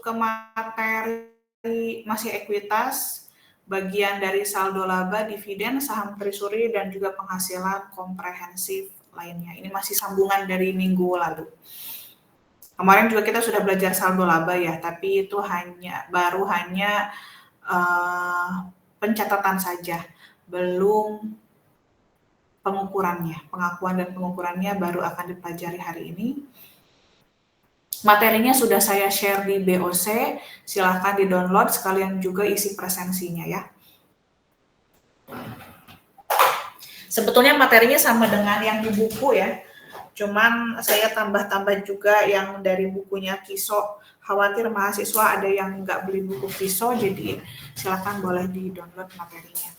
ke materi masih ekuitas, bagian dari saldo laba, dividen, saham treasury, dan juga penghasilan komprehensif lainnya. Ini masih sambungan dari minggu lalu. Kemarin juga kita sudah belajar saldo laba ya, tapi itu baru hanya pencatatan saja, belum pengukurannya. Pengakuan dan pengukurannya baru akan dipelajari hari ini. Materinya sudah saya share di BOC, silahkan di-download, sekalian juga isi presensinya ya. Sebetulnya materinya sama dengan yang di buku ya, cuman saya tambah-tambah juga yang dari bukunya Kiso. Khawatir mahasiswa ada yang nggak beli buku Kiso, jadi silahkan boleh di-download materinya.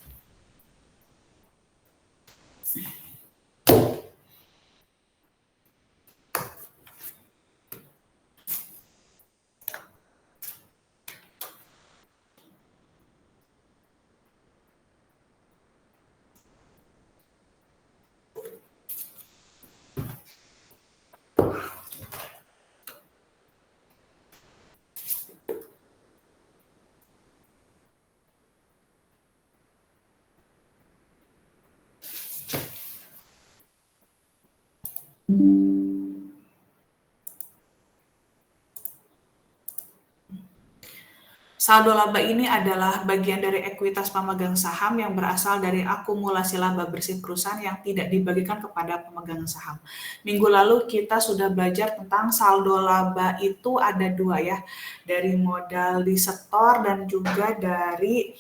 Saldo laba ini adalah bagian dari ekuitas pemegang saham yang berasal dari akumulasi laba bersih perusahaan yang tidak dibagikan kepada pemegang saham. Minggu lalu kita sudah belajar tentang saldo laba itu ada dua ya, dari modal disetor dan juga dari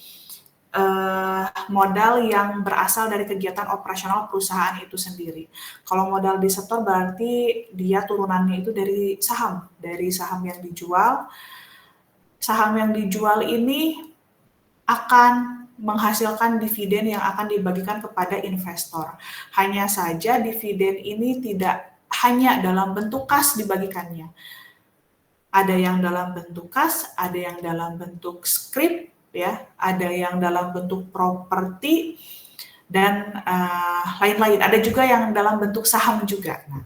modal yang berasal dari kegiatan operasional perusahaan itu sendiri. Kalau modal disetor berarti dia turunannya itu dari saham yang dijual. Saham yang dijual ini akan menghasilkan dividen yang akan dibagikan kepada investor. Hanya saja dividen ini tidak hanya dalam bentuk kas dibagikannya. Ada yang dalam bentuk kas, ada yang dalam bentuk scrip, ya, ada yang dalam bentuk properti, dan lain-lain. Ada juga yang dalam bentuk saham juga. Nah,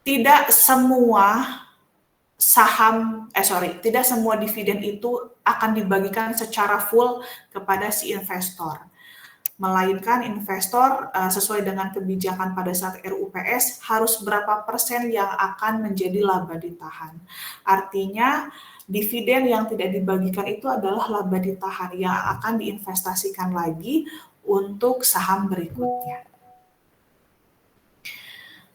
tidak semua tidak semua dividen itu akan dibagikan secara full kepada si investor. Melainkan investor sesuai dengan kebijakan pada saat RUPS harus berapa persen yang akan menjadi laba ditahan. Artinya dividen yang tidak dibagikan itu adalah laba ditahan yang akan diinvestasikan lagi untuk saham berikutnya.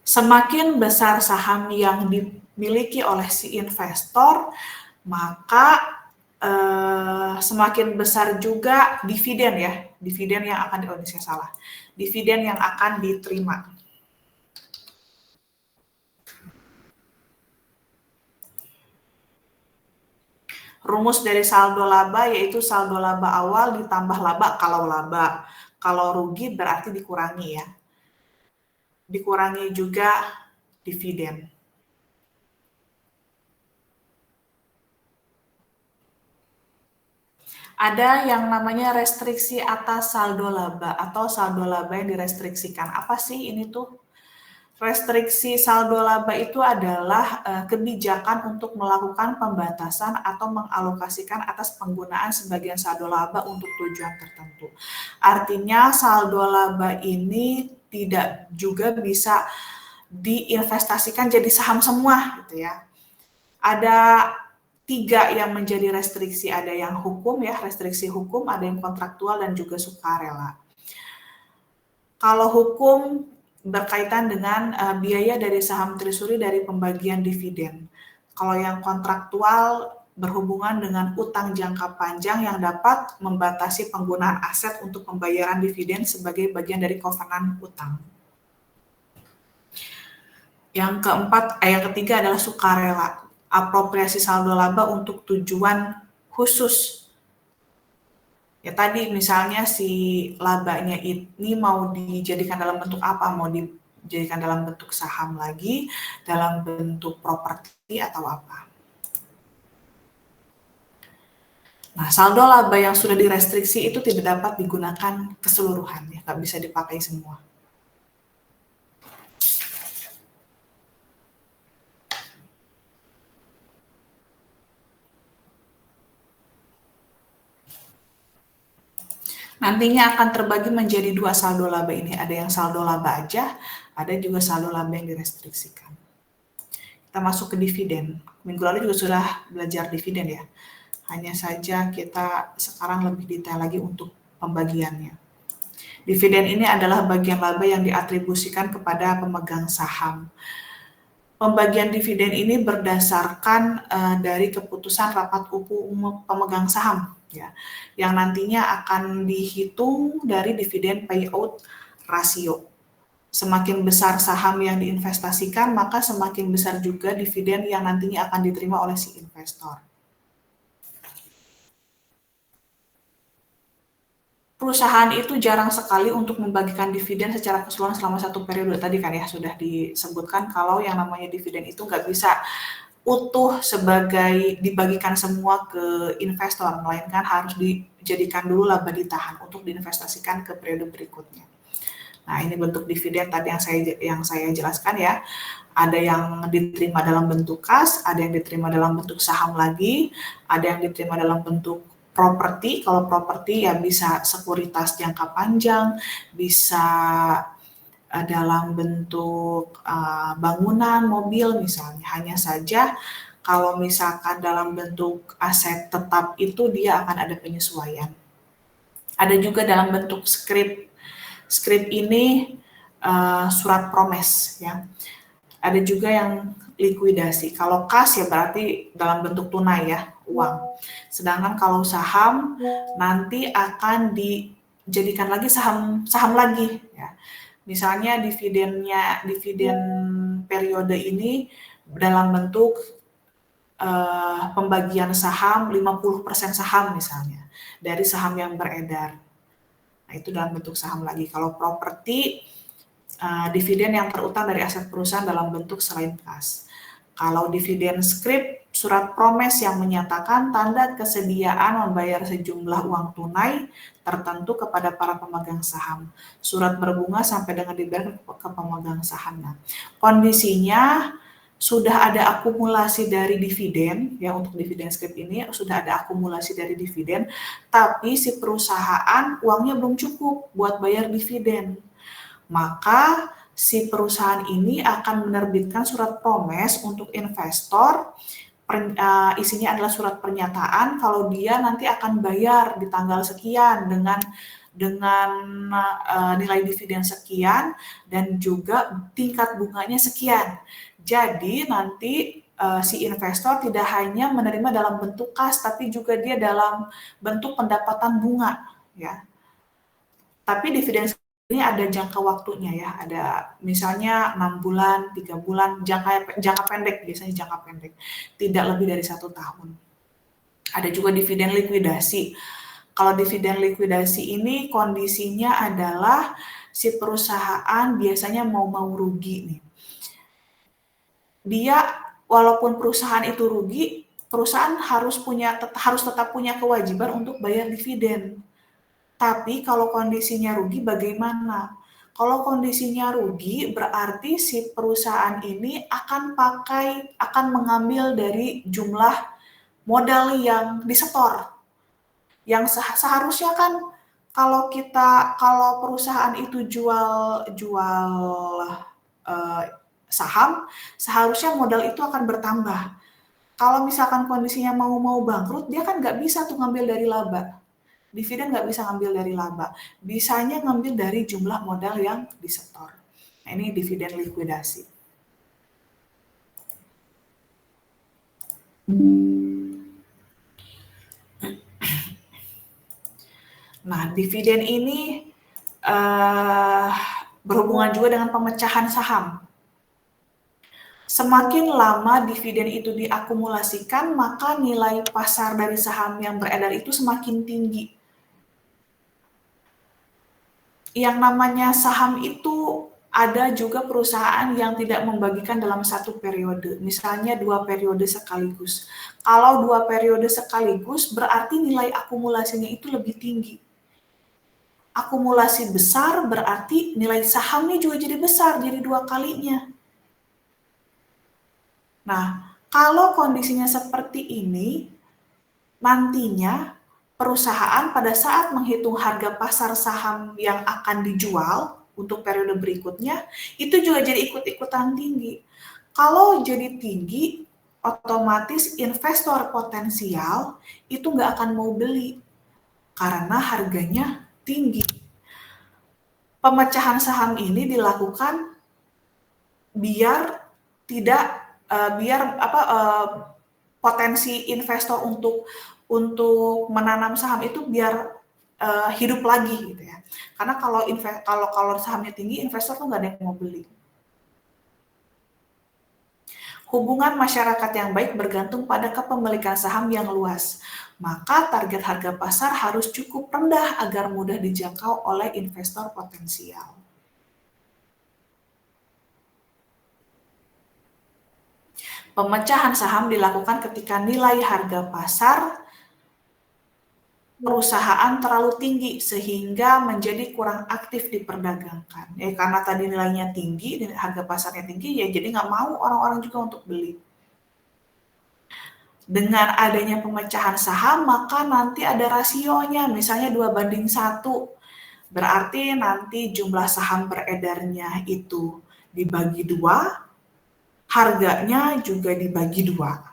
Semakin besar saham yang dimiliki oleh si investor, maka semakin besar juga dividen ya, dividen yang akan dividen yang akan diterima. Rumus dari saldo laba yaitu saldo laba awal ditambah laba kalau laba. Kalau rugi berarti dikurangi ya. Dikurangi juga dividen. Ada yang namanya restriksi atas saldo laba atau saldo laba yang direstriksikan. Apa sih ini tuh? Restriksi saldo laba itu adalah kebijakan untuk melakukan pembatasan atau mengalokasikan atas penggunaan sebagian saldo laba untuk tujuan tertentu. Artinya saldo laba ini tidak juga bisa diinvestasikan jadi saham semua gitu ya. Ada 3 yang menjadi restriksi, ada yang hukum ya, restriksi hukum, ada yang kontraktual dan juga sukarela. Kalau hukum berkaitan dengan biaya dari saham treasury dari pembagian dividen. Kalau yang kontraktual berhubungan dengan utang jangka panjang yang dapat membatasi penggunaan aset untuk pembayaran dividen sebagai bagian dari kovenan utang. Yang ketiga adalah sukarela, apropriasi saldo laba untuk tujuan khusus. Ya tadi misalnya si labanya ini mau dijadikan dalam bentuk apa? Mau dijadikan dalam bentuk saham lagi, dalam bentuk properti atau apa? Nah, saldo laba yang sudah direstriksi itu tidak dapat digunakan keseluruhan, ya, nggak bisa dipakai semua. Nantinya akan terbagi menjadi 2 saldo laba ini. Ada yang saldo laba aja, ada juga saldo laba yang direstriksikan. Kita masuk ke dividen. Minggu lalu juga sudah belajar dividen ya. Hanya saja kita sekarang lebih detail lagi untuk pembagiannya. Dividen ini adalah bagian laba yang diatribusikan kepada pemegang saham. Pembagian dividen ini berdasarkan dari keputusan rapat umum pemegang saham, ya, yang nantinya akan dihitung dari dividen payout rasio. Semakin besar saham yang diinvestasikan, maka semakin besar juga dividen yang nantinya akan diterima oleh si investor. Perusahaan itu jarang sekali untuk membagikan dividen secara keseluruhan selama satu periode. Tadi kan ya sudah disebutkan kalau yang namanya dividen itu nggak bisa utuh sebagai dibagikan semua ke investor, melainkan harus dijadikan dulu laba ditahan untuk diinvestasikan ke periode berikutnya. Nah, ini bentuk dividen tadi yang saya jelaskan ya. Ada yang diterima dalam bentuk kas, ada yang diterima dalam bentuk saham lagi, ada yang diterima dalam bentuk properti. Kalau properti ya bisa sekuritas jangka panjang, bisa dalam bentuk bangunan, mobil misalnya. Hanya saja kalau misalkan dalam bentuk aset tetap itu dia akan ada penyesuaian. Ada juga dalam bentuk scrip. Scrip ini surat promes ya. Ada juga yang likuidasi. Kalau kas ya berarti dalam bentuk tunai ya, uang. Sedangkan kalau saham nanti akan dijadikan lagi saham lagi ya. Misalnya dividen periode ini dalam bentuk pembagian saham 50% saham misalnya dari saham yang beredar. Nah, itu dalam bentuk saham lagi. Kalau properti dividen yang terutang dari aset perusahaan dalam bentuk selain kas. Kalau dividen scrip, surat promes yang menyatakan tanda kesediaan membayar sejumlah uang tunai tertentu kepada para pemegang saham. Surat berbunga sampai dengan dibayar ke pemegang saham. Nah, kondisinya sudah ada akumulasi dari dividen, ya untuk dividen scrip ini sudah ada akumulasi dari dividen, tapi si perusahaan uangnya belum cukup buat bayar dividen. Maka si perusahaan ini akan menerbitkan surat promes untuk investor, isinya adalah surat pernyataan kalau dia nanti akan bayar di tanggal sekian dengan nilai dividen sekian dan juga tingkat bunganya sekian. Jadi nanti si investor tidak hanya menerima dalam bentuk kas, tapi juga dia dalam bentuk pendapatan bunga, ya. Tapi dividen ini ada jangka waktunya ya, ada misalnya 6 bulan, 3 bulan, jangka pendek, biasanya jangka pendek, tidak lebih dari 1 tahun. Ada juga dividen likuidasi. Kalau dividen likuidasi ini kondisinya adalah si perusahaan biasanya mau rugi nih. Dia walaupun perusahaan itu rugi, perusahaan harus tetap punya kewajiban untuk bayar dividen. Tapi kalau kondisinya rugi bagaimana? Kalau kondisinya rugi berarti si perusahaan ini akan mengambil dari jumlah modal yang disetor. Yang seharusnya kan kalau perusahaan itu jual saham, seharusnya modal itu akan bertambah. Kalau misalkan kondisinya mau bangkrut, dia kan nggak bisa tuh ngambil dari laba. Dividen nggak bisa ngambil dari laba. Bisanya ngambil dari jumlah modal yang disetor. Nah, ini dividen likuidasi. Nah, dividen ini berhubungan juga dengan pemecahan saham. Semakin lama dividen itu diakumulasikan, maka nilai pasar dari saham yang beredar itu semakin tinggi. Yang namanya saham itu ada juga perusahaan yang tidak membagikan dalam satu periode, misalnya 2 periode sekaligus. Kalau 2 periode sekaligus berarti nilai akumulasinya itu lebih tinggi. Akumulasi besar berarti nilai sahamnya juga jadi besar, jadi 2 kalinya. Nah, kalau kondisinya seperti ini, nantinya perusahaan pada saat menghitung harga pasar saham yang akan dijual untuk periode berikutnya, itu juga jadi ikut-ikutan tinggi. Kalau jadi tinggi, otomatis investor potensial itu nggak akan mau beli karena harganya tinggi. Pemecahan saham ini dilakukan biar tidak potensi investor untuk menanam saham itu biar hidup lagi gitu ya. Karena kalau sahamnya tinggi, investor tuh nggak ada yang mau beli. Hubungan masyarakat yang baik bergantung pada kepemilikan saham yang luas. Maka target harga pasar harus cukup rendah agar mudah dijangkau oleh investor potensial. Pemecahan saham dilakukan ketika nilai harga pasar perusahaan terlalu tinggi sehingga menjadi kurang aktif diperdagangkan. Karena tadi nilainya tinggi, harga pasarnya tinggi, ya jadi nggak mau orang-orang juga untuk beli. Dengan adanya pemecahan saham, maka nanti ada rasionya, misalnya 2:1. Berarti nanti jumlah saham beredarnya itu dibagi 2, harganya juga dibagi 2.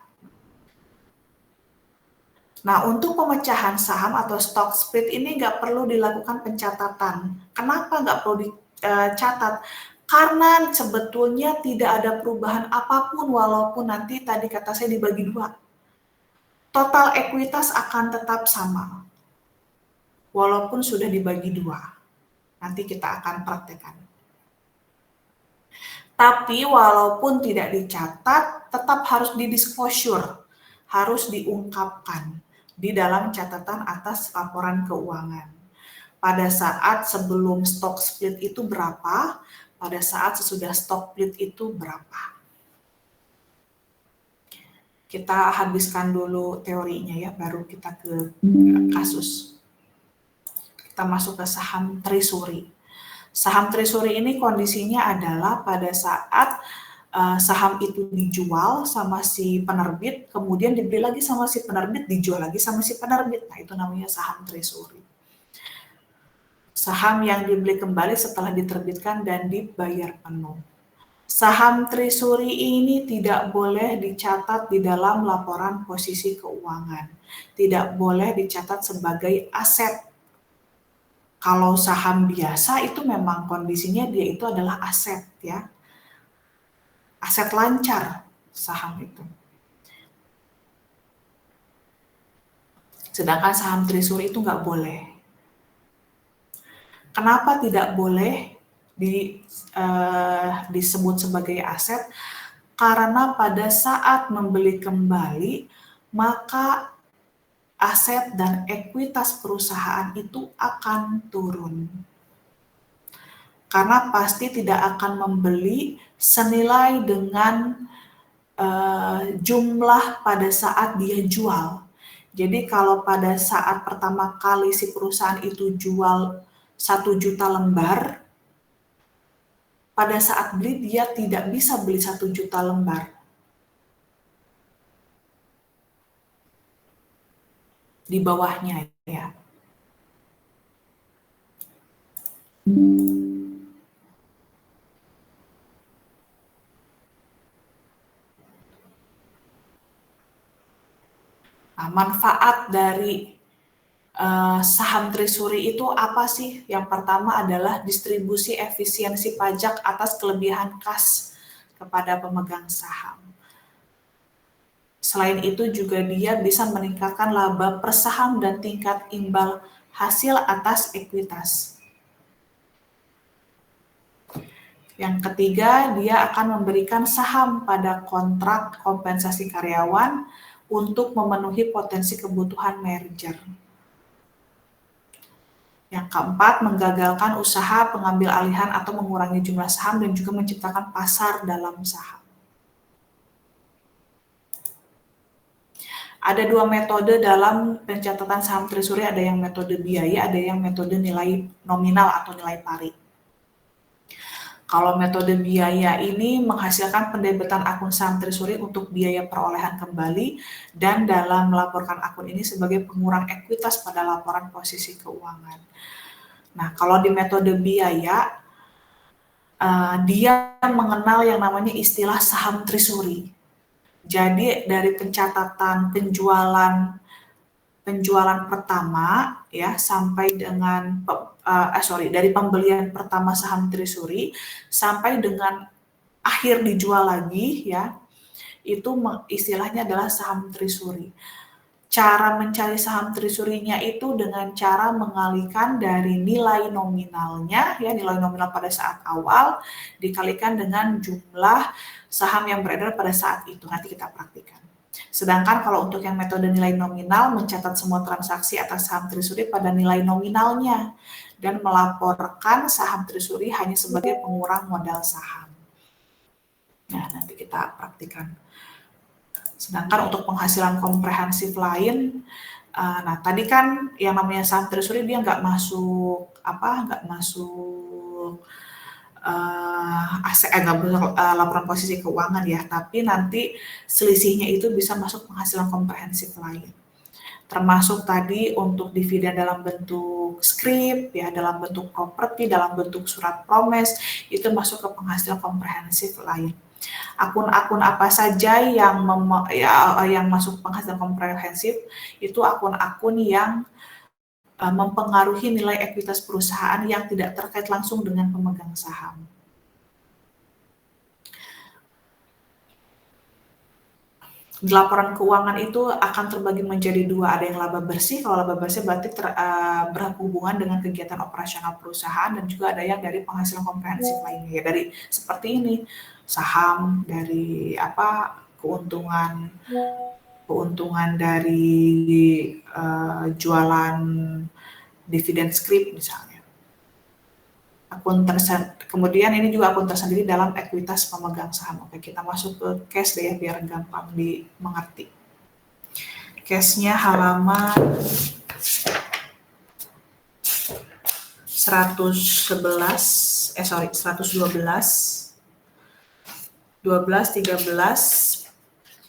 Nah, untuk pemecahan saham atau stock split ini nggak perlu dilakukan pencatatan. Kenapa nggak perlu dicatat? Karena sebetulnya tidak ada perubahan apapun walaupun nanti tadi kata saya dibagi 2. Total ekuitas akan tetap sama. Walaupun sudah dibagi 2. Nanti kita akan praktekkan. Tapi walaupun tidak dicatat, tetap harus didisclosure, harus diungkapkan di dalam catatan atas laporan keuangan. Pada saat sebelum stock split itu berapa, pada saat sesudah stock split itu berapa. Kita habiskan dulu teorinya ya, baru kita ke kasus. Kita masuk ke saham treasury. Saham treasury ini kondisinya adalah pada saat saham itu dijual sama si penerbit, kemudian dibeli lagi sama si penerbit, dijual lagi sama si penerbit. Nah, itu namanya saham treasury. Saham yang dibeli kembali setelah diterbitkan dan dibayar penuh. Saham treasury ini tidak boleh dicatat di dalam laporan posisi keuangan. Tidak boleh dicatat sebagai aset. Kalau saham biasa itu memang kondisinya dia itu adalah aset ya. Aset lancar saham itu. Sedangkan saham treasury itu nggak boleh. Kenapa tidak boleh disebut sebagai aset? Karena pada saat membeli kembali, maka aset dan ekuitas perusahaan itu akan turun. Karena pasti tidak akan membeli senilai dengan jumlah pada saat dia jual. Jadi kalau pada saat pertama kali si perusahaan itu jual 1 juta lembar, pada saat beli dia tidak bisa beli 1 juta lembar. Di bawahnya ya. Nah, manfaat dari saham treasury itu apa sih? Yang pertama adalah distribusi efisiensi pajak atas kelebihan kas kepada pemegang saham. Selain itu juga dia bisa meningkatkan laba per saham dan tingkat imbal hasil atas ekuitas. Yang ketiga, dia akan memberikan saham pada kontrak kompensasi karyawan untuk memenuhi potensi kebutuhan merger. Yang keempat, menggagalkan usaha pengambil alihan atau mengurangi jumlah saham dan juga menciptakan pasar dalam saham. Ada 2 metode dalam pencatatan saham treasury, ada yang metode biaya, ada yang metode nilai nominal atau nilai pari. Kalau metode biaya ini menghasilkan pendebitan akun saham treasury untuk biaya perolehan kembali dan dalam melaporkan akun ini sebagai pengurang ekuitas pada laporan posisi keuangan. Nah, kalau di metode biaya, dia mengenal yang namanya istilah saham treasury. Jadi dari pencatatan penjualan pertama ya sampai dengan dari pembelian pertama saham treasury sampai dengan akhir dijual lagi ya, itu istilahnya adalah saham treasury. Cara mencari saham treasury-nya itu dengan cara mengalihkan dari nilai nominalnya ya, nilai nominal pada saat awal dikalikan dengan jumlah saham yang beredar pada saat itu. Nanti kita praktikkan. Sedangkan kalau untuk yang metode nilai nominal, mencatat semua transaksi atas saham treasury pada nilai nominalnya dan melaporkan saham treasury hanya sebagai pengurang modal saham. Nah, nanti kita praktikkan. Sedangkan untuk penghasilan komprehensif lain, nah tadi kan yang namanya saham treasury dia nggak masuk laporan posisi keuangan ya, tapi nanti selisihnya itu bisa masuk penghasilan komprehensif lain. Termasuk tadi untuk dividen dalam bentuk skrip, ya, dalam bentuk properti, dalam bentuk surat promes, itu masuk ke penghasilan komprehensif lain. Akun-akun apa saja yang masuk penghasilan komprehensif itu akun-akun yang mempengaruhi nilai ekuitas perusahaan yang tidak terkait langsung dengan pemegang saham. Di laporan keuangan itu akan terbagi menjadi dua, ada yang laba bersih. Kalau laba bersih berarti berhubungan dengan kegiatan operasional perusahaan, dan juga ada yang dari penghasilan komprehensif lainnya, ya, dari seperti ini, saham, dari keuntungan dari jualan dividen skrip misalnya. Kemudian ini juga akun tersendiri dalam ekuitas pemegang saham. Oke, kita masuk ke case deh ya, biar gampang dimengerti. Case-nya halaman 112, 12, 13,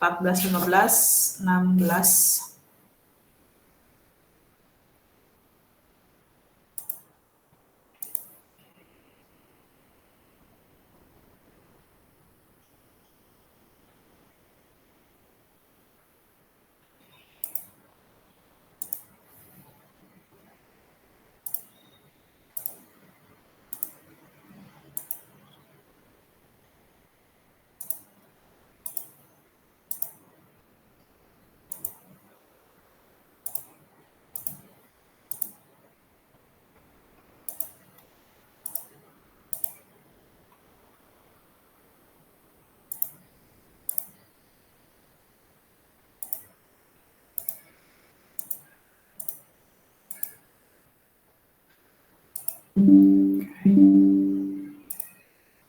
14, 15, 16.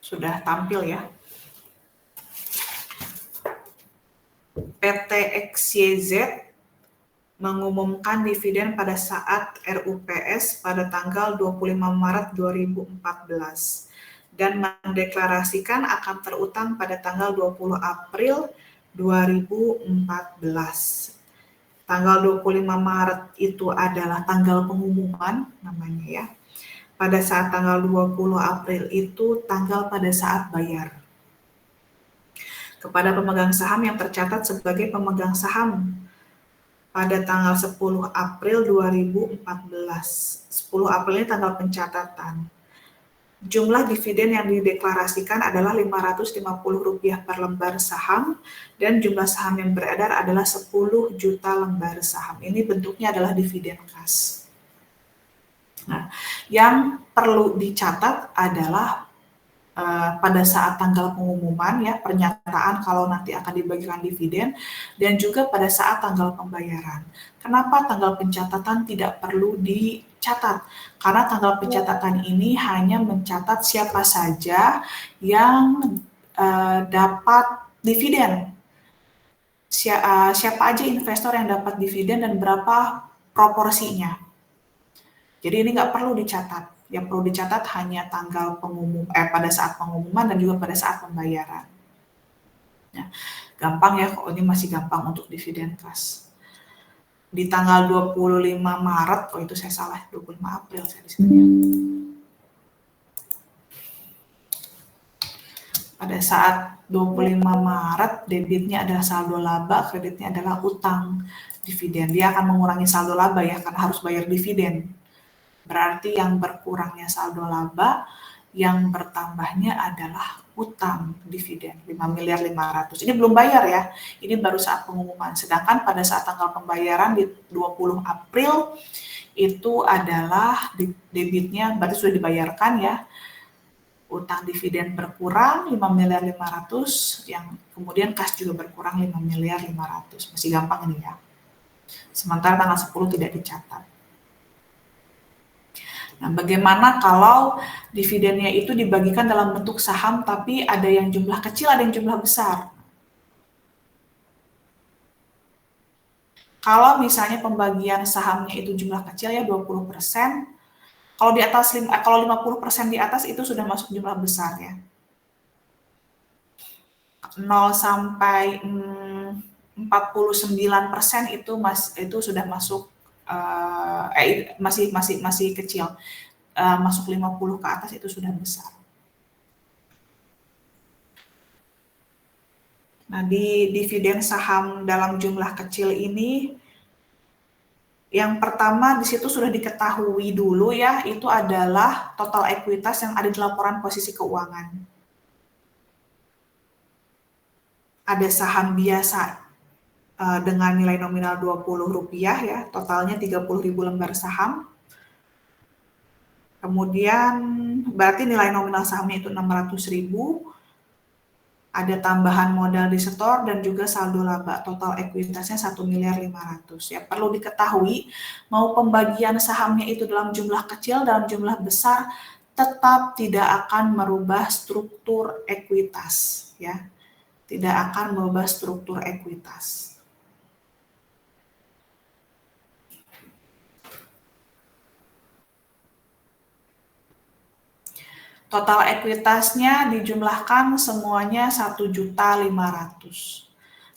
Sudah tampil ya. PT XYZ mengumumkan dividen pada saat RUPS pada tanggal 25 Maret 2014 dan mendeklarasikan akan terutang pada tanggal 20 April 2014. Tanggal 25 Maret itu adalah tanggal pengumuman namanya ya. Pada saat tanggal 20 April itu tanggal pada saat bayar. Kepada pemegang saham yang tercatat sebagai pemegang saham pada tanggal 10 April 2014. 10 April ini tanggal pencatatan. Jumlah dividen yang dideklarasikan adalah Rp550 per lembar saham dan jumlah saham yang beredar adalah 10 juta lembar saham. Ini bentuknya adalah dividen kas. Nah, yang perlu dicatat adalah pada saat tanggal pengumuman ya, pernyataan kalau nanti akan dibagikan dividen, dan juga pada saat tanggal pembayaran. Kenapa tanggal pencatatan tidak perlu dicatat? Karena tanggal pencatatan ini hanya mencatat siapa saja yang dapat dividen. Siapa aja investor yang dapat dividen dan berapa proporsinya. Jadi ini nggak perlu dicatat. Yang perlu dicatat hanya tanggal pada saat pengumuman dan juga pada saat pembayaran. Ya, gampang ya, kok ini masih gampang untuk dividen kas. Di tanggal 25 Maret, itu saya salah, 25 April saya di sini. Pada saat 25 Maret, debitnya adalah saldo laba, kreditnya adalah utang dividen. Dia akan mengurangi saldo laba ya, karena harus bayar dividen. Berarti yang berkurangnya saldo laba, yang bertambahnya adalah utang dividen 5.500.000. Ini belum bayar ya, ini baru saat pengumuman. Sedangkan pada saat tanggal pembayaran di 20 April itu adalah debitnya berarti sudah dibayarkan ya. Utang dividen berkurang 5.500.000, yang kemudian kas juga berkurang 5.500.000. Masih gampang ini ya. Sementara tanggal 10 tidak dicatat. Nah, bagaimana kalau dividennya itu dibagikan dalam bentuk saham, tapi ada yang jumlah kecil, ada yang jumlah besar? Kalau misalnya pembagian sahamnya itu jumlah kecil ya 20%, kalau di atas kalau 50% di atas itu sudah masuk jumlah besar ya. 0 sampai 49% itu sudah masuk masih kecil. Masuk 50 ke atas itu sudah besar. Nah, di dividen saham dalam jumlah kecil ini, yang pertama di situ sudah diketahui dulu ya, itu adalah total ekuitas yang ada di laporan posisi keuangan. Ada saham biasa dengan nilai nominal Rp20 ya, totalnya 30.000 lembar saham. Kemudian berarti nilai nominal sahamnya itu 600.000. Ada tambahan modal di setor dan juga saldo laba, total ekuitasnya 1.500.000. Ya, perlu diketahui mau pembagian sahamnya itu dalam jumlah kecil, dalam jumlah besar, tetap tidak akan merubah struktur ekuitas ya. Tidak akan merubah struktur ekuitas. Total ekuitasnya dijumlahkan semuanya 1.500.000.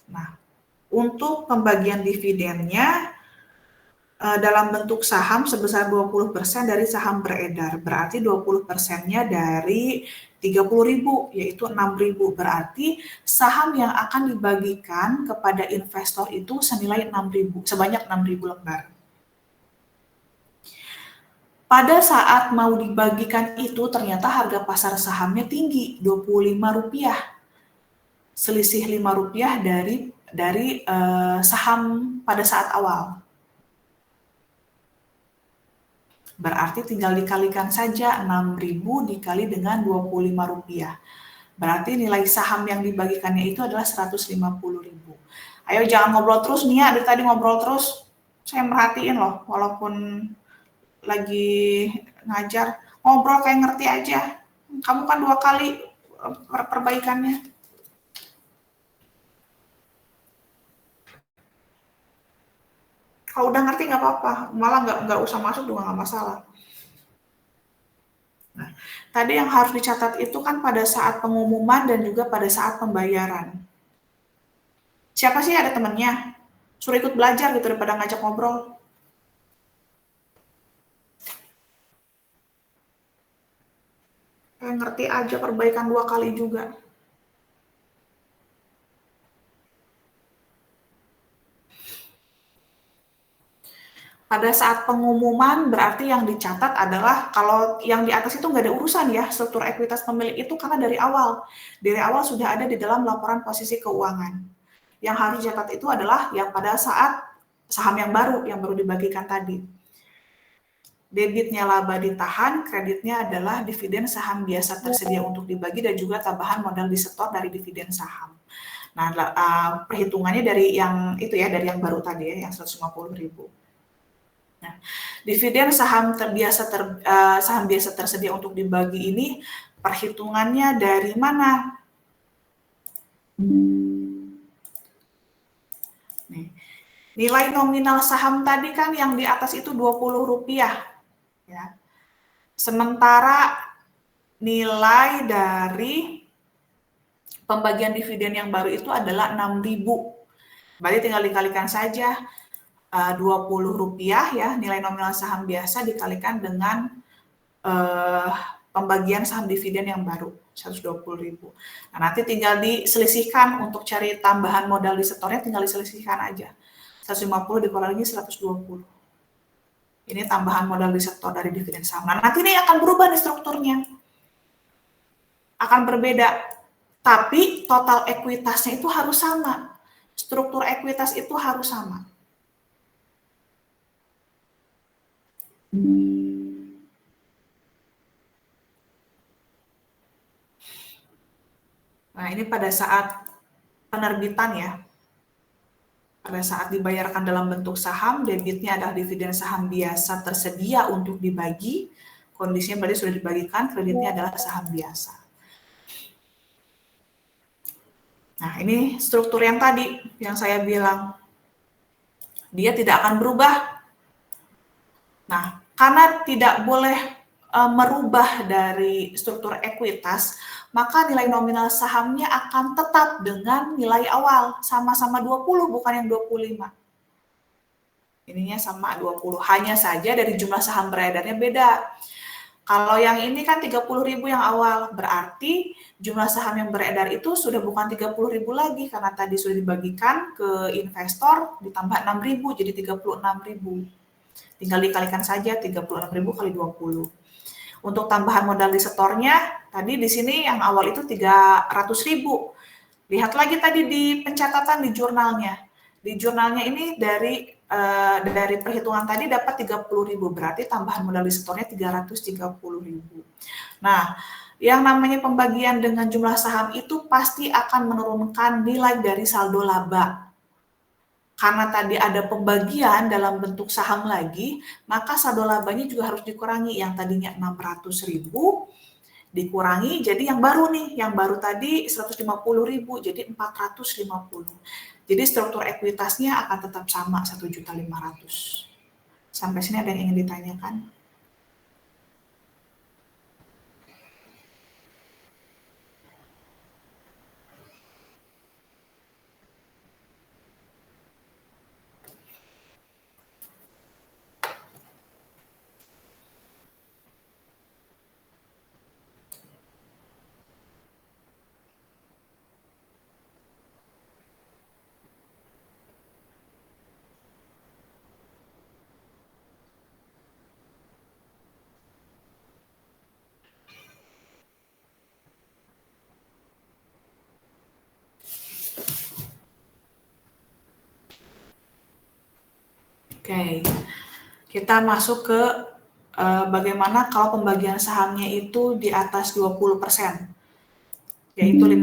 Nah, untuk pembagian dividennya dalam bentuk saham sebesar 20% dari saham beredar. Berarti 20%-nya dari 30.000, yaitu 6.000. Berarti saham yang akan dibagikan kepada investor itu senilai 6.000, sebanyak 6.000 lembar. Pada saat mau dibagikan itu ternyata harga pasar sahamnya tinggi, Rp25. Selisih Rp5 dari saham pada saat awal. Berarti tinggal dikalikan saja 6.000 dikali dengan Rp25. Berarti nilai saham yang dibagikannya itu adalah 150.000. Ayo jangan ngobrol terus Nia, dari tadi ngobrol terus. Saya merhatiin loh, walaupun lagi ngajar, ngobrol kayak ngerti aja. Kamu kan 2 kali perbaikannya. Kalau udah ngerti nggak apa-apa, malah nggak usah masuk juga nggak masalah. Nah, tadi yang harus dicatat itu kan pada saat pengumuman dan juga pada saat pembayaran. Siapa sih ada temennya? Suruh ikut belajar gitu daripada ngajak ngobrol. Kayak ngerti aja perbaikan 2 kali juga. Pada saat pengumuman berarti yang dicatat adalah kalau yang di atas itu nggak ada urusan ya, struktur ekuitas pemilik itu karena dari awal sudah ada di dalam laporan posisi keuangan. Yang harus dicatat itu adalah yang pada saat saham yang baru dibagikan tadi. Debitnya laba ditahan, kreditnya adalah dividen saham biasa tersedia untuk dibagi dan juga tambahan modal disetor dari dividen saham. Nah, perhitungannya dari yang itu ya, dari yang baru tadi ya, yang 150.000. Nah, dividen saham biasa tersedia untuk dibagi ini perhitungannya dari mana? Nih, nilai nominal saham tadi kan yang di atas itu Rp20 ya. Sementara nilai dari pembagian dividen yang baru itu adalah 6.000. Berarti tinggal dikalikan saja Rp20 ya, nilai nominal saham biasa dikalikan dengan pembagian saham dividen yang baru, 120.000. Nah, nanti tinggal diselisihkan untuk cari tambahan modal di setornya, tinggal diselisihkan aja. 150 dikurangi 120. Ini tambahan modal di setor dari dividen saham. Nah, nanti ini akan berubah nih strukturnya. Akan berbeda. Tapi total ekuitasnya itu harus sama. Struktur ekuitas itu harus sama. Nah, ini pada saat penerbitan ya. Pada saat dibayarkan dalam bentuk saham, debitnya adalah dividen saham biasa tersedia untuk dibagi. Kondisinya berarti sudah dibagikan, kreditnya adalah saham biasa. Nah, ini struktur yang tadi yang saya bilang. Dia tidak akan berubah. Nah, karena tidak boleh merubah dari struktur ekuitas, maka nilai nominal sahamnya akan tetap dengan nilai awal, sama-sama 20, bukan yang 25. Ininya sama 20, hanya saja dari jumlah saham beredarnya beda. Kalau yang ini kan 30.000 yang awal, berarti jumlah saham yang beredar itu sudah bukan 30.000 lagi, karena tadi sudah dibagikan ke investor, ditambah 6.000, jadi 36.000. Tinggal dikalikan saja 36.000 kali 20. Untuk tambahan modal di setornya, tadi di sini yang awal itu 300.000. Lihat lagi tadi di pencatatan di jurnalnya. Di jurnalnya ini dari perhitungan tadi dapat 30.000, berarti tambahan modal di setornya 330.000. Nah, yang namanya pembagian dengan jumlah saham itu pasti akan menurunkan nilai dari saldo laba. Karena tadi ada pembagian dalam bentuk saham lagi, maka saldo labanya juga harus dikurangi. Yang tadinya 600.000 dikurangi, jadi yang baru nih, yang baru tadi 150.000, jadi 450. Jadi struktur ekuitasnya akan tetap sama, 1.500.000. Sampai sini ada yang ingin ditanyakan? Oke, kita masuk ke bagaimana kalau pembagian sahamnya itu di atas 20%, yaitu 50%.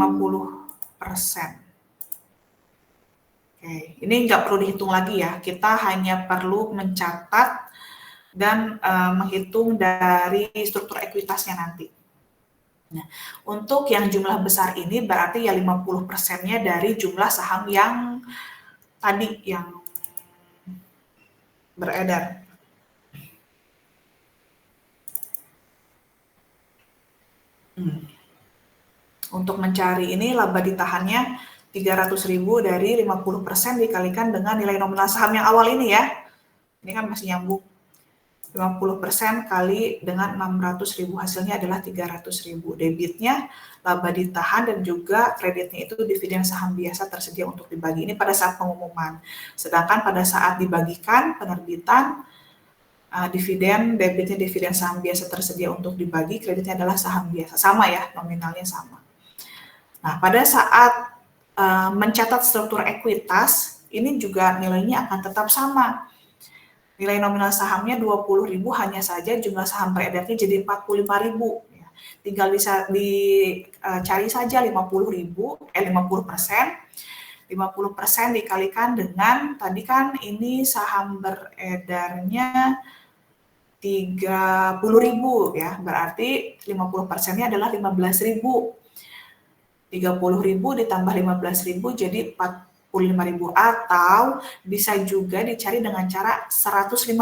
Oke, ini nggak perlu dihitung lagi ya, kita hanya perlu mencatat dan menghitung dari struktur ekuitasnya nanti. Nah, untuk yang jumlah besar ini berarti ya 50%-nya dari jumlah saham yang tadi yang beredar. Untuk mencari ini laba ditahannya 300.000 dari 50% dikalikan dengan nilai nominal saham yang awal ini ya. Ini kan masih nyambung. 50% kali dengan 600.000, hasilnya adalah 300.000. Debitnya laba ditahan dan juga kreditnya itu dividen saham biasa tersedia untuk dibagi. Ini pada saat pengumuman. Sedangkan pada saat dibagikan penerbitan dividen, debitnya dividen saham biasa tersedia untuk dibagi, kreditnya adalah saham biasa. Sama ya, nominalnya sama. Nah, pada saat mencatat struktur ekuitas, ini juga nilainya akan tetap sama. Nilai nominal sahamnya 20.000, hanya saja jumlah saham beredarnya jadi 45.000. Ya. Tinggal bisa dicari saja 50%, 50% dikalikan dengan, tadi kan ini saham beredarnya 30.000 ya, berarti 50%-nya adalah 15.000. 30.000 ditambah 15.000 jadi 45.000 atau bisa juga dicari dengan cara 150%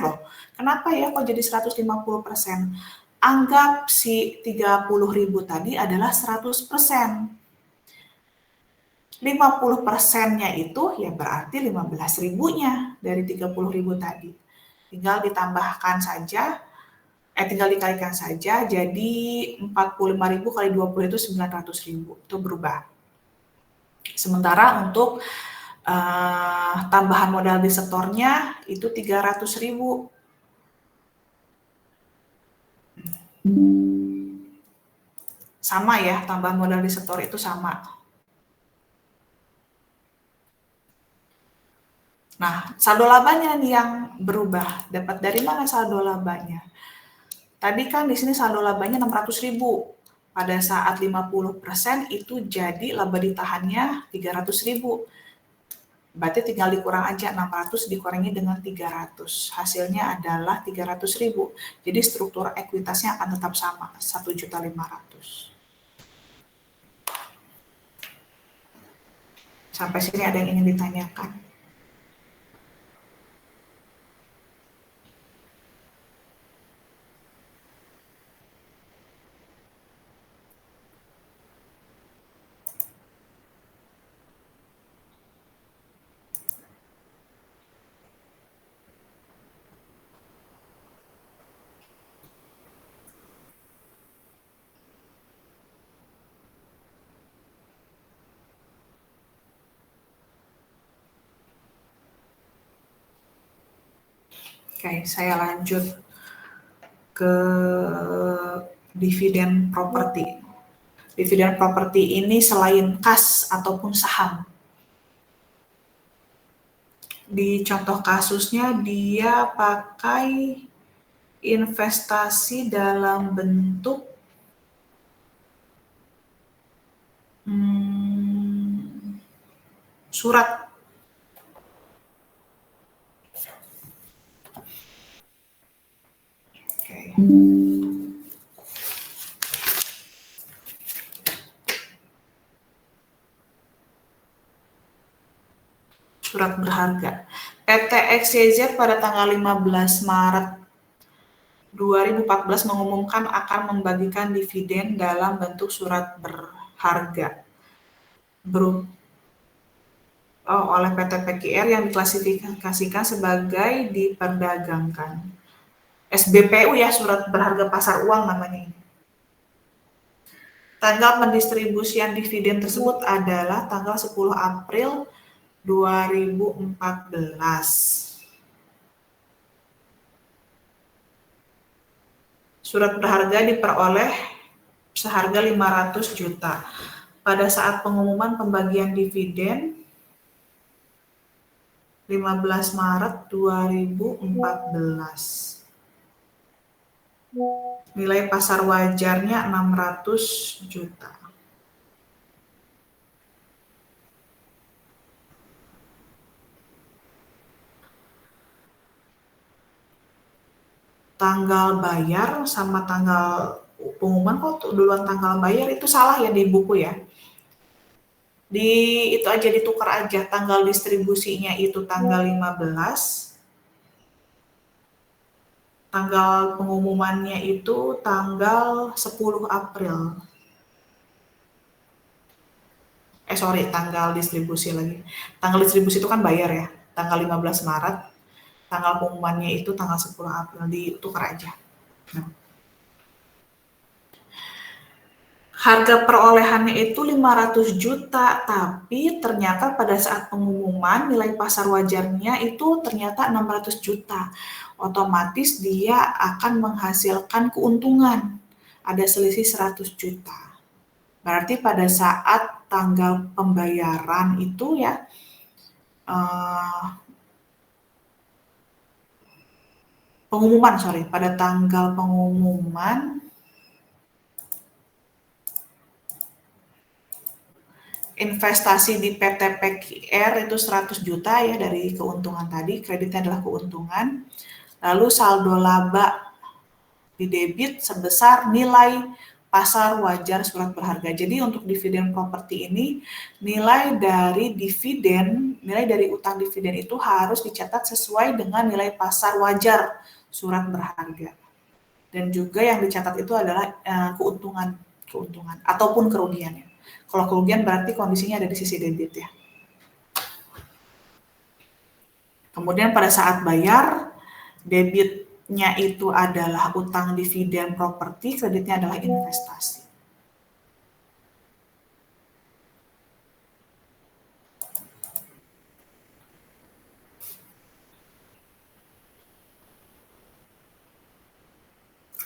loh. Kenapa ya kok jadi 150%? Anggap si 30.000 tadi adalah 100%. 50%-nya itu ya berarti 15.000-nya dari 30.000 tadi. Tinggal ditambahkan saja, tinggal dikalikan saja, jadi 45.000 kali 20 itu 900.000, itu berubah. Sementara untuk tambahan modal di setornya itu 300.000. Sama ya, tambahan modal di setor itu sama. Nah, saldo labanya nih yang berubah. Dapat dari mana saldo labanya? Tadi kan di sini saldo labanya 600.000. Pada saat 50% itu jadi laba ditahannya 300.000. Berarti tinggal dikurang aja 600 dikurangi dengan 300. Hasilnya adalah 300.000. Jadi struktur ekuitasnya akan tetap sama, 1.500.000. Sampai sini ada yang ingin ditanyakan? Oke, saya lanjut ke dividen properti. Dividen properti ini selain kas ataupun saham. Di contoh kasusnya dia pakai investasi dalam bentuk surat. Okay. Surat berharga. PT XYZ pada tanggal 15 Maret 2014 mengumumkan akan membagikan dividen dalam bentuk surat berharga oleh PT PKR yang diklasifikasikan sebagai diperdagangkan. SBPU ya, surat berharga pasar uang namanya ini. Tanggal pendistribusian dividen tersebut adalah tanggal 10 April 2014. Surat berharga diperoleh seharga 500 juta. Pada saat pengumuman pembagian dividen 15 Maret 2014. Nilai pasar wajarnya 600 juta. Tanggal bayar sama tanggal pengumuman kok duluan tanggal bayar itu salah ya di buku ya. Itu aja ditukar aja, tanggal distribusinya itu tanggal 15. Tanggal pengumumannya itu tanggal 10 April. Tanggal distribusi lagi. Tanggal distribusi itu kan bayar ya, tanggal 15 Maret. Tanggal pengumumannya itu tanggal 10 April, ditukar aja. Nah. Harga perolehannya itu 500 juta, tapi ternyata pada saat pengumuman nilai pasar wajarnya itu ternyata 600 juta. Otomatis dia akan menghasilkan keuntungan. Ada selisih 100 juta. Berarti pada saat tanggal pembayaran itu ya, pada tanggal pengumuman investasi di PT PKR itu 100 juta ya dari keuntungan tadi, kreditnya adalah keuntungan. Lalu saldo laba di debit sebesar nilai pasar wajar surat berharga. Jadi untuk dividen properti ini, nilai dari utang dividen itu harus dicatat sesuai dengan nilai pasar wajar surat berharga. Dan juga yang dicatat itu adalah keuntungan ataupun kerugiannya. Kalau kerugian berarti kondisinya ada di sisi debit ya. Kemudian pada saat bayar, debitnya itu adalah utang dividen properti, kreditnya adalah investasi.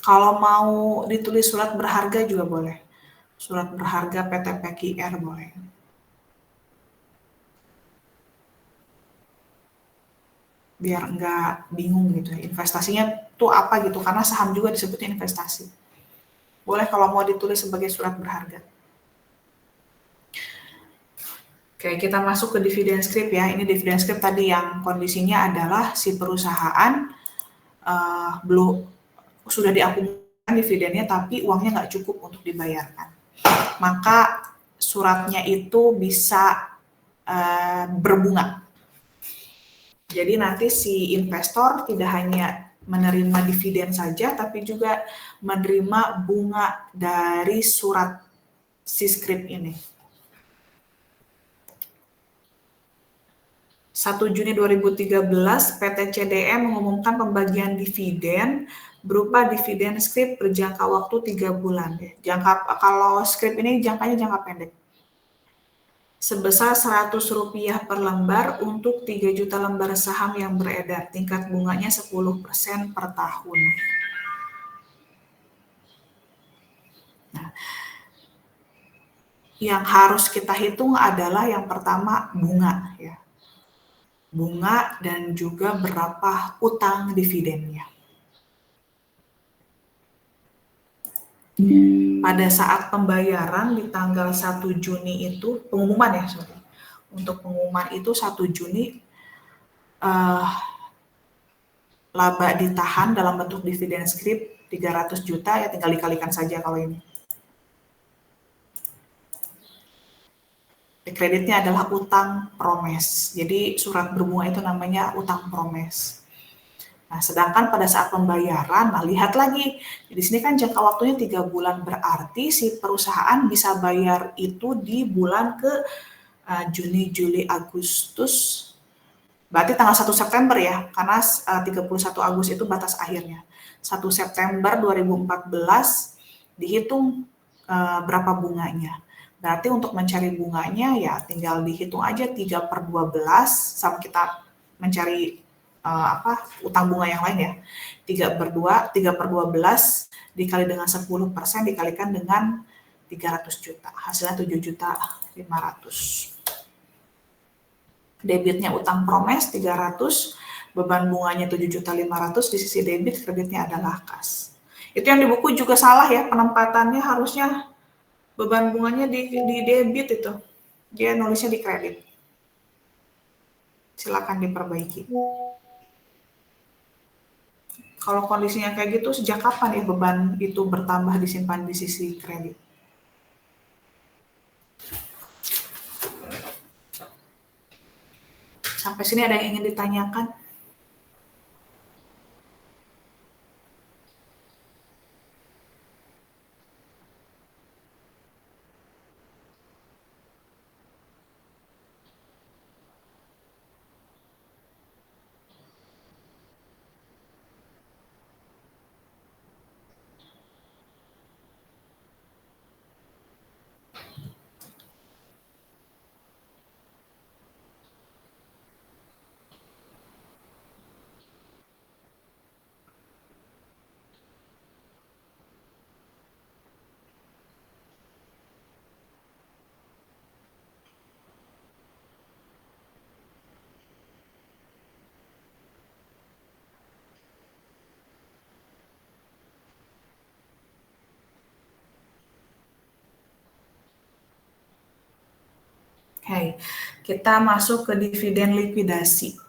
Kalau mau ditulis surat berharga juga boleh. Surat berharga PT PKR boleh. Biar nggak bingung gitu ya. Investasinya tuh apa gitu, karena saham juga disebutnya investasi. Boleh kalau mau ditulis sebagai surat berharga. Oke, kita masuk ke dividen scrip ya. Ini dividen scrip tadi yang kondisinya adalah si perusahaan belum sudah diakumulasikan dividennya, tapi uangnya nggak cukup untuk dibayarkan. Maka suratnya itu bisa berbunga. Jadi nanti si investor tidak hanya menerima dividen saja, tapi juga menerima bunga dari surat si scrip ini. 1 Juni 2013, PT CDM mengumumkan pembagian dividen berupa dividen scrip berjangka waktu 3 bulan. Kalau scrip ini jangkanya jangka pendek. Sebesar Rp100 per lembar untuk 3 juta lembar saham yang beredar. Tingkat bunganya 10% per tahun. Nah, yang harus kita hitung adalah yang pertama bunga ya. Bunga dan juga berapa utang dividennya. Pada saat pembayaran di tanggal 1 Juni itu, pengumuman ya, sorry. Untuk pengumuman itu 1 Juni, laba ditahan dalam bentuk dividen scrip 300 juta, ya tinggal dikalikan saja kalau ini. Kreditnya adalah utang promes. Jadi surat berbunga itu namanya utang promes. Nah, sedangkan pada saat pembayaran, nah lihat lagi, di sini kan jangka waktunya 3 bulan, berarti si perusahaan bisa bayar itu di bulan ke Juni, Juli, Agustus, berarti tanggal 1 September ya, karena 31 Agustus itu batas akhirnya. 1 September 2014 dihitung berapa bunganya. Berarti untuk mencari bunganya ya tinggal dihitung aja 3/12 sama kita mencari utang bunga yang lain ya. 3/12 dikali dengan 10% dikalikan dengan 300 juta. Hasilnya 7.500.000. Debitnya utang promes 300, beban bunganya 7.500.000, di sisi debit kreditnya adalah kas. Itu yang di buku juga salah ya, penempatannya harusnya beban bunganya di debit itu. Dia nulisnya di kredit. Silakan diperbaiki. Kalau kondisinya kayak gitu, sejak kapan ya beban itu bertambah disimpan di sisi kredit? Sampai sini ada yang ingin ditanyakan? Oke, kita masuk ke dividen likuidasi.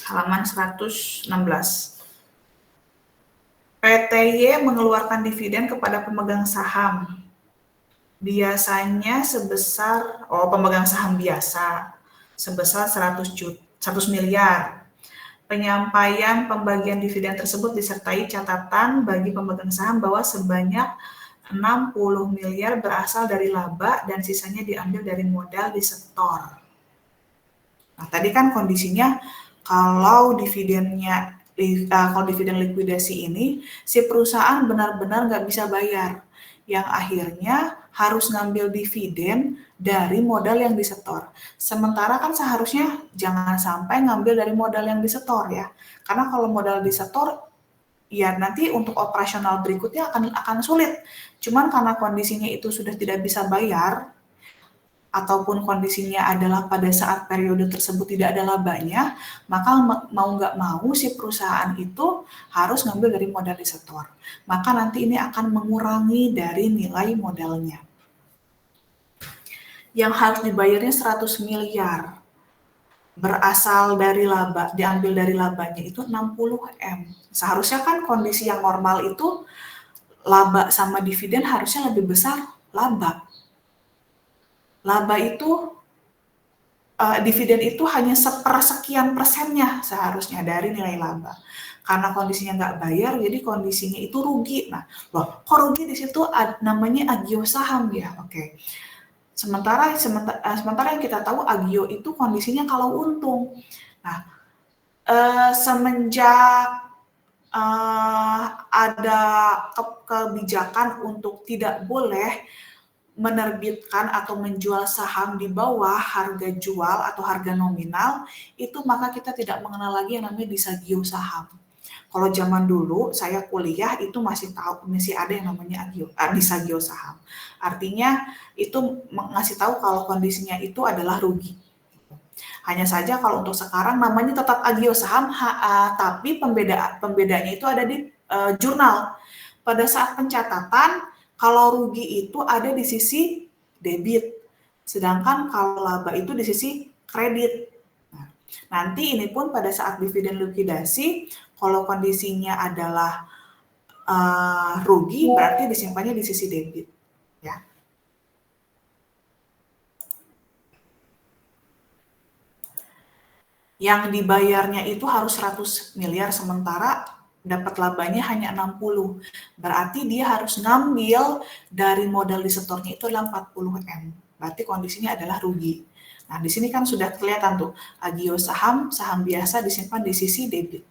Halaman 116. PTY mengeluarkan dividen kepada pemegang saham. Biasanya sebesar, pemegang saham biasa, sebesar 100 miliar. Penyampaian pembagian dividen tersebut disertai catatan bagi pemegang saham bahwa sebanyak 60 miliar berasal dari laba dan sisanya diambil dari modal disetor. Nah, tadi kan kondisinya kalau dividen likuidasi ini, si perusahaan benar-benar nggak bisa bayar, yang akhirnya harus ngambil dividen dari modal yang disetor. Sementara kan seharusnya jangan sampai ngambil dari modal yang disetor ya, karena kalau modal disetor, ya nanti untuk operasional berikutnya akan sulit. Cuman karena kondisinya itu sudah tidak bisa bayar, ataupun kondisinya adalah pada saat periode tersebut tidak ada labanya, maka mau nggak mau si perusahaan itu harus ngambil dari modal disetor. Maka nanti ini akan mengurangi dari nilai modalnya. Yang harus dibayarnya 100 miliar. Berasal dari laba, diambil dari labanya itu 60 M. Seharusnya kan kondisi yang normal itu laba sama dividen harusnya lebih besar laba. Laba itu dividen itu hanya sepersekian persennya seharusnya dari nilai laba. Karena kondisinya nggak bayar, jadi kondisinya itu rugi. Nah, loh, kok rugi di situ namanya agio saham ya? Oke. Sementara yang kita tahu agio itu kondisinya kalau untung. Nah, semenjak ada kebijakan untuk tidak boleh menerbitkan atau menjual saham di bawah harga jual atau harga nominal, itu maka kita tidak mengenal lagi yang namanya disagio saham. Kalau zaman dulu saya kuliah itu masih ada yang namanya disagio saham. Artinya itu ngasih tahu kalau kondisinya itu adalah rugi. Hanya saja kalau untuk sekarang namanya tetap agio saham, tapi pembedanya itu ada di jurnal. Pada saat pencatatan, kalau rugi itu ada di sisi debit, sedangkan kalau laba itu di sisi kredit. Nah, nanti ini pun pada saat dividen likuidasi, kalau kondisinya adalah rugi, berarti disimpannya di sisi debit. Ya. Yang dibayarnya itu harus 100 miliar, sementara dapat labanya hanya 60. Berarti dia harus ngambil dari modal disetornya itu adalah 40 M. Berarti kondisinya adalah rugi. Nah, di sini kan sudah kelihatan tuh, agio saham biasa disimpan di sisi debit.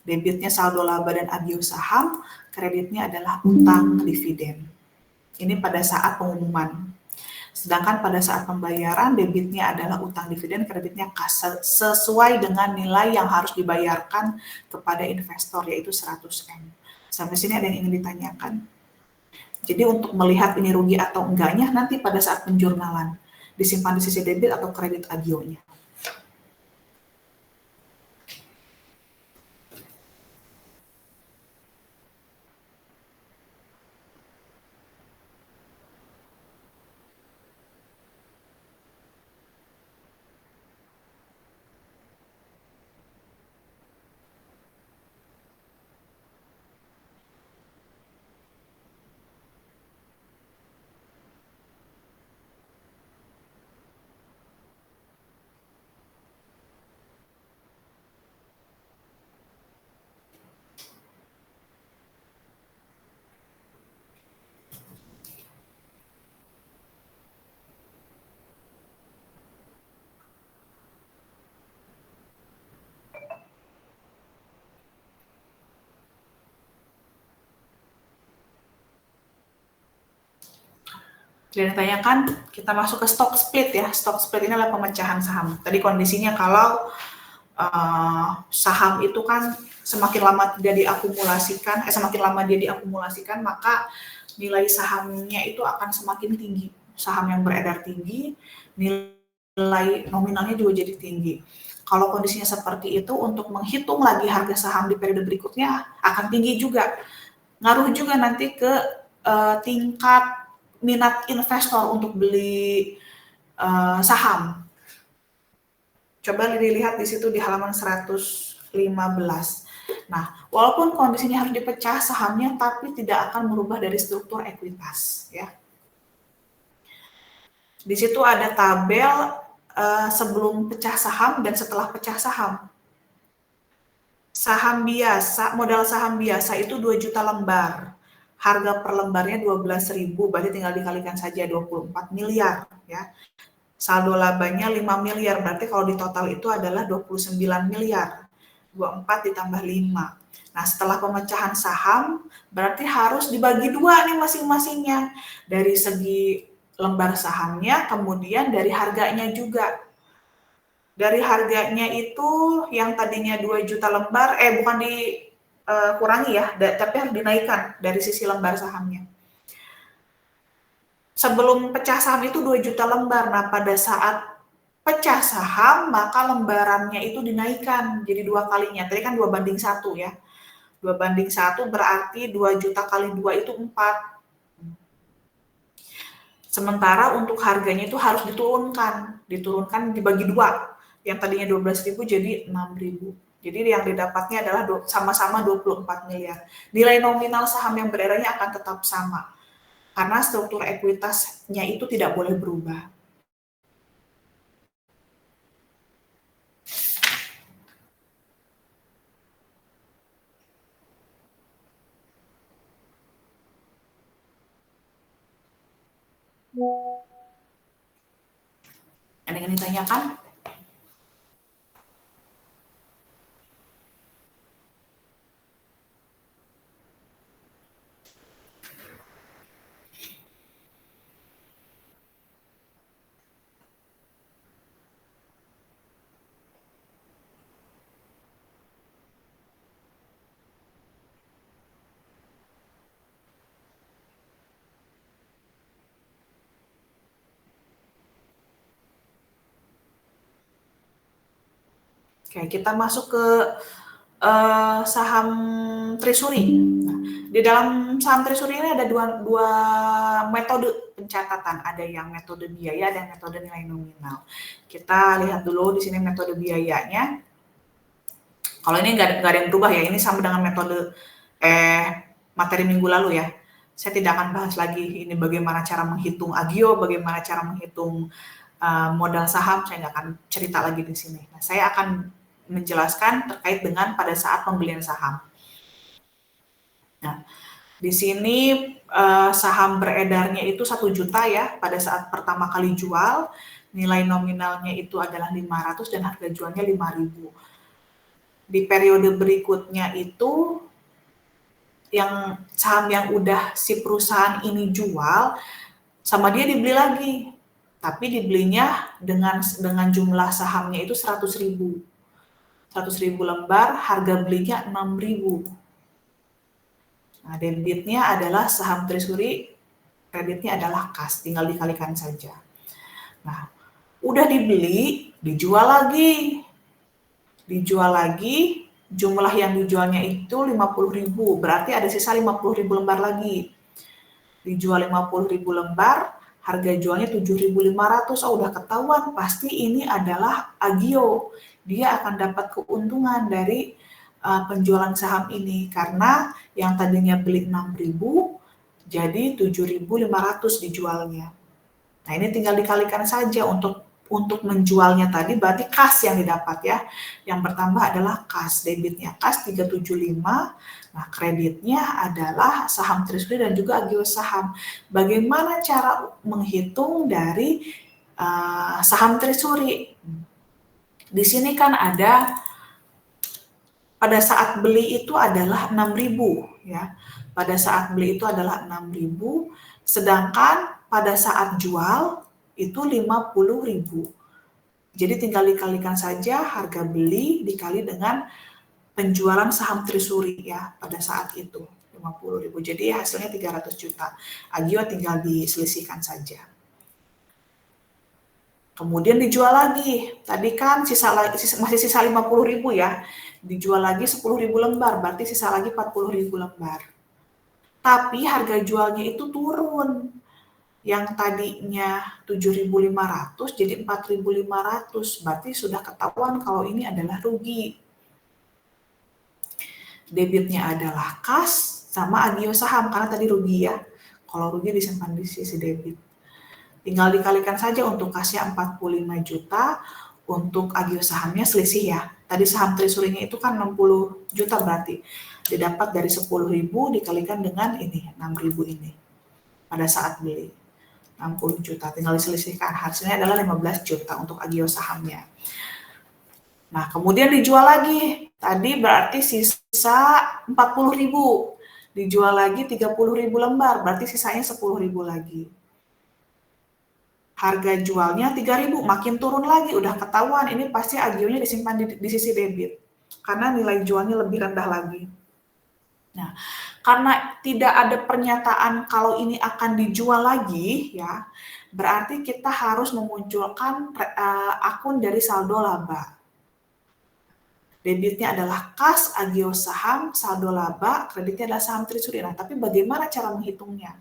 Debitnya saldo laba dan agio saham, kreditnya adalah utang dividen. Ini pada saat pengumuman. Sedangkan pada saat pembayaran, debitnya adalah utang dividen, kreditnya kas, sesuai dengan nilai yang harus dibayarkan kepada investor, yaitu 100 M. Sampai sini ada yang ingin ditanyakan? Jadi untuk melihat ini rugi atau enggaknya, nanti pada saat penjurnalan, disimpan di sisi debit atau kredit agionya. Dan ditanyakan, kita masuk ke stock split ya. Stock split ini adalah pemecahan saham. Tadi kondisinya kalau saham itu kan semakin lama dia diakumulasikan, maka nilai sahamnya itu akan semakin tinggi. Saham yang beredar tinggi, nilai nominalnya juga jadi tinggi. Kalau kondisinya seperti itu, untuk menghitung lagi harga saham di periode berikutnya akan tinggi juga. Ngaruh juga nanti ke tingkat minat investor untuk beli saham. Coba dilihat di situ di halaman 115. Nah, walaupun kondisinya harus dipecah sahamnya, tapi tidak akan merubah dari struktur ekuitas, ya. Di situ ada tabel sebelum pecah saham dan setelah pecah saham. Saham biasa, modal saham biasa itu 2 juta lembar. Harga per lembarnya 12.000, berarti tinggal dikalikan saja 24 miliar, ya. Saldo labanya 5 miliar, berarti kalau di total itu adalah 29 miliar. 24 ditambah 5. Nah, setelah pemecahan saham, berarti harus dibagi dua nih masing-masingnya. Dari segi lembar sahamnya, kemudian dari harganya juga. Dari harganya itu yang tadinya 2 juta lembar, bukan dikurangi ya, tapi harus dinaikkan dari sisi lembar sahamnya. Sebelum pecah saham itu 2 juta lembar, nah pada saat pecah saham, maka lembarannya itu dinaikkan jadi 2 kalinya. Tadi kan 2:1 ya. 2:1 berarti 2 juta kali 2 itu 4. Sementara untuk harganya itu harus diturunkan dibagi 2. Yang tadinya 12.000 jadi 6.000. Jadi yang didapatnya adalah sama-sama 24 miliar. Nilai nominal saham yang beredarnya akan tetap sama. Karena struktur ekuitasnya itu tidak boleh berubah. Ada yang ditanyakan? Oke, kita masuk ke saham Treasury. Nah, di dalam saham Treasury ini ada dua metode pencatatan. Ada yang metode biaya dan metode nilai nominal. Kita lihat dulu di sini metode biayanya. Kalau ini nggak ada yang berubah ya. Ini sama dengan metode materi minggu lalu ya. Saya tidak akan bahas lagi ini bagaimana cara menghitung agio, bagaimana cara menghitung modal saham. Saya nggak akan cerita lagi di sini. Nah, saya akan menjelaskan terkait dengan pada saat pembelian saham. Nah, di sini saham beredarnya itu 1 juta ya pada saat pertama kali jual, nilai nominalnya itu adalah 500 dan harga jualnya 5.000. Di periode berikutnya itu yang saham yang udah si perusahaan ini jual sama dia dibeli lagi. Tapi dibelinya dengan jumlah sahamnya itu 100.000. 100.000 lembar, harga belinya 6.000. Nah, debitnya adalah saham Treasury, kreditnya adalah kas, tinggal dikalikan saja. Nah, udah dibeli, dijual lagi. Dijual lagi, jumlah yang dijualnya itu 50.000, berarti ada sisa 50.000 lembar lagi. Dijual 50.000 lembar, harga jualnya 7.500. Oh, udah ketahuan, pasti ini adalah agio. Dia akan dapat keuntungan dari penjualan saham ini karena yang tadinya beli 6.000 jadi 7.500 dijualnya. Nah, ini tinggal dikalikan saja untuk menjualnya tadi berarti kas yang didapat ya. Yang bertambah adalah kas, debitnya kas 375. Nah, kreditnya adalah saham Treasury dan juga agio saham. Bagaimana cara menghitung dari saham Treasury? Di sini kan ada pada saat beli itu adalah 6.000 ya. Pada saat beli itu adalah 6.000, sedangkan pada saat jual itu 50.000. Jadi tinggal dikalikan saja harga beli dikali dengan penjualan saham Treasury ya pada saat itu 50.000. Jadi hasilnya 300 juta. Agio tinggal diselisihkan saja. Kemudian dijual lagi. Tadi kan masih sisa 50.000 ya. Dijual lagi 10.000 lembar, berarti sisa lagi 40.000 lembar. Tapi harga jualnya itu turun. Yang tadinya 7.500 jadi 4.500, berarti sudah ketahuan kalau ini adalah rugi. Debitnya adalah kas sama agio saham, karena tadi rugi ya. Kalau rugi disimpan di sisi debit. Tinggal dikalikan saja untuk kasnya 45 juta, untuk agio sahamnya selisih ya. Tadi saham treasury-nya itu kan 60 juta berarti. Didapat dari 10.000 dikalikan dengan ini, 6.000 ini. Pada saat beli. 60 juta, tinggal diselisihkan. Hasilnya adalah 15 juta untuk agio sahamnya. Nah, kemudian dijual lagi. Tadi berarti sisa 40.000. Dijual lagi 30.000 lembar, berarti sisanya 10.000 lagi. Harga jualnya 3.000, makin turun lagi, udah ketahuan ini pasti agionya disimpan di sisi debit. Karena nilai jualnya lebih rendah lagi. Nah, karena tidak ada pernyataan kalau ini akan dijual lagi, ya, berarti kita harus memunculkan akun dari saldo laba. Debitnya adalah kas, agio saham, saldo laba, kreditnya adalah saham treasury. Nah, tapi bagaimana cara menghitungnya?